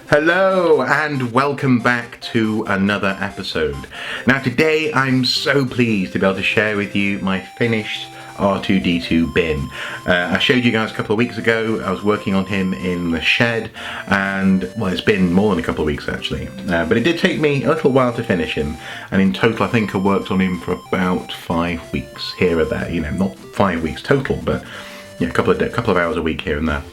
Hello and welcome back to another episode. Now today I'm so pleased to be able to share with you my finished R2D2 bin. I showed you guys a couple of weeks ago. I was working on him in the shed, and well, it's been more than a couple of weeks actually, but it did take me a little while to finish him, and in total I think I worked on him for about 5 weeks here or there. You know, not 5 weeks total, but yeah, a couple of hours a week here and there.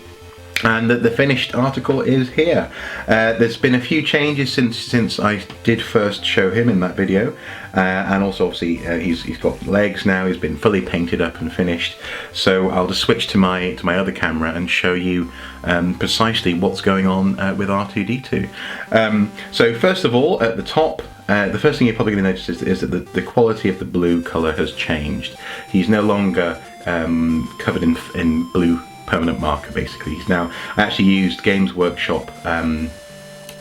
And the finished article is here. There's been a few changes since I did first show him in that video, and also obviously he's got legs now. He's been fully painted up and finished. So I'll just switch to my other camera and show you precisely what's going on with R2D2. So first of all, at the top, the first thing you're probably going to notice is that the quality of the blue colour has changed. He's no longer covered in blue permanent marker. Basically, I actually used Games Workshop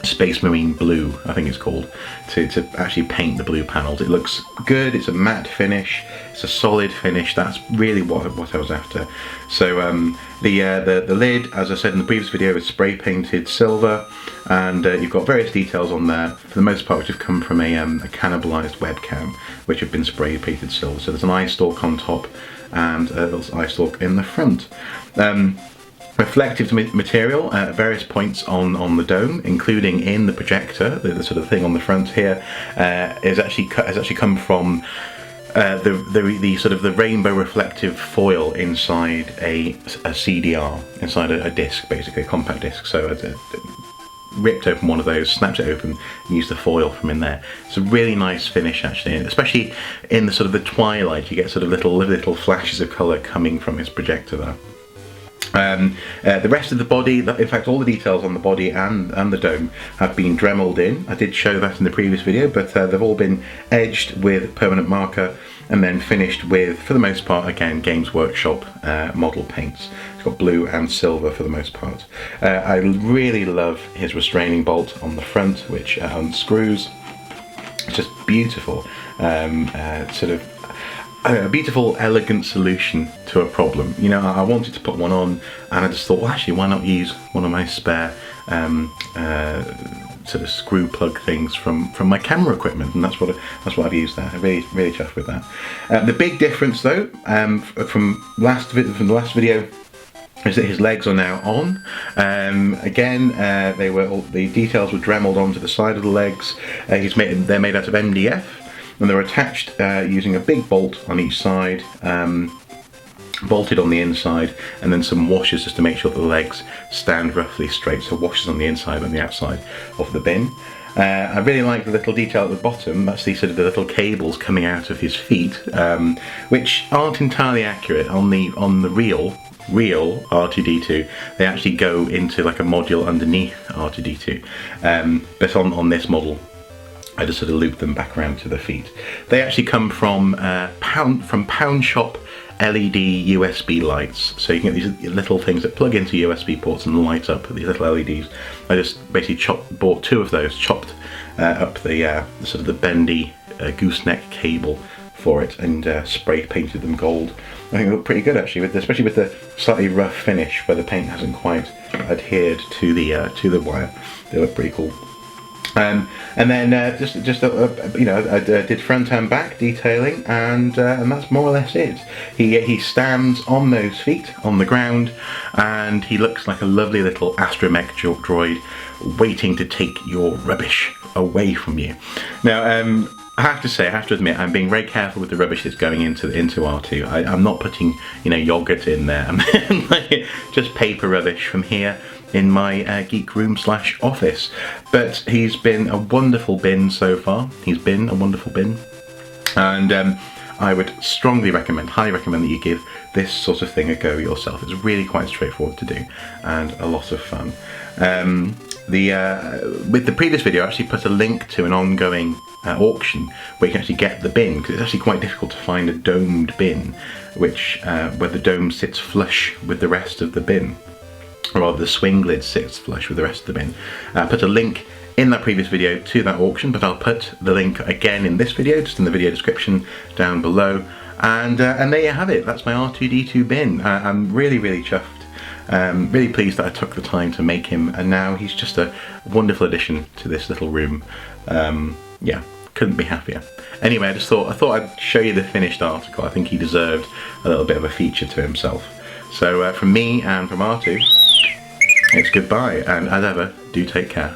Space Marine Blue, I think it's called, to actually paint the blue panels. It looks good. It's a matte finish. It's a solid finish. That's really what I was after. So the lid, as I said in the previous video, is spray painted silver, and you've got various details on there, for the most part which have come from a cannibalized webcam, which have been spray painted silver. So there's an eye stalk on top and a little eye stalk in the front. Reflective material at various points on the dome, including in the projector. The sort of thing on the front here has actually come from the sort of the rainbow reflective foil inside a CDR, inside a disc, basically a compact disc. So I ripped open one of those, snapped it open, and used the foil from in there. It's a really nice finish actually, especially in the sort of the twilight. You get sort of little flashes of colour coming from his projector there. The rest of the body, in fact all the details on the body and the dome have been dremeled in. I did show that in the previous video, but they've all been edged with permanent marker and then finished with, for the most part, again, Games Workshop model paints. It's got blue and silver for the most part. I really love his restraining bolt on the front, which unscrews. It's just beautiful, sort of a beautiful, elegant solution to a problem. You know, I wanted to put one on, and I just thought, well, actually, why not use one of my spare sort of screw plug things from my camera equipment, and that's what I've used there. I'm really chuffed with that. The big difference, though, from the last video, is that his legs are now on. Again, the details were dremeled onto the side of the legs. They're made out of MDF. And they're attached using a big bolt on each side, bolted on the inside, and then some washers just to make sure that the legs stand roughly straight. So washers on the inside and the outside of the bin. I really like the little detail at the bottom. That's the sort of the little cables coming out of his feet, which aren't entirely accurate on the real R2D2. They actually go into like a module underneath R2D2, but on this model, I just sort of loop them back around to the feet. They actually come from Pound Shop LED USB lights. So you can get these little things that plug into USB ports and light up, these little LEDs. I just basically bought 2 of those, chopped up the sort of the bendy gooseneck cable for it, and spray painted them gold. I think they look pretty good actually, especially with the slightly rough finish where the paint hasn't quite adhered to the wire. They look pretty cool. And then I did front and back detailing, and that's more or less it. He stands on those feet on the ground, and he looks like a lovely little astromech droid waiting to take your rubbish away from you. Now, I have to admit, I'm being very careful with the rubbish that's going into R2. I'm not putting, yogurt in there. I'm just paper rubbish from here in my geek room / office. But he's been a wonderful bin so far. He's been a wonderful bin, and I would highly recommend that you give this sort of thing a go yourself. It's really quite straightforward to do and a lot of fun. With the previous video, I actually put a link to an ongoing auction where you can actually get the bin, because it's actually quite difficult to find a domed bin where the dome sits flush with the rest of the bin, or rather the swing lid sits flush with the rest of the bin. I put a link in that previous video to that auction, but I'll put the link again in this video, just in the video description down below. And there you have it. That's my R2D2 bin. I'm really chuffed. Really pleased that I took the time to make him, and now he's just a wonderful addition to this little room. Yeah, couldn't be happier. Anyway, I thought I'd show you the finished article. I think he deserved a little bit of a feature to himself. So from me and from R2, it's goodbye, and as ever, do take care.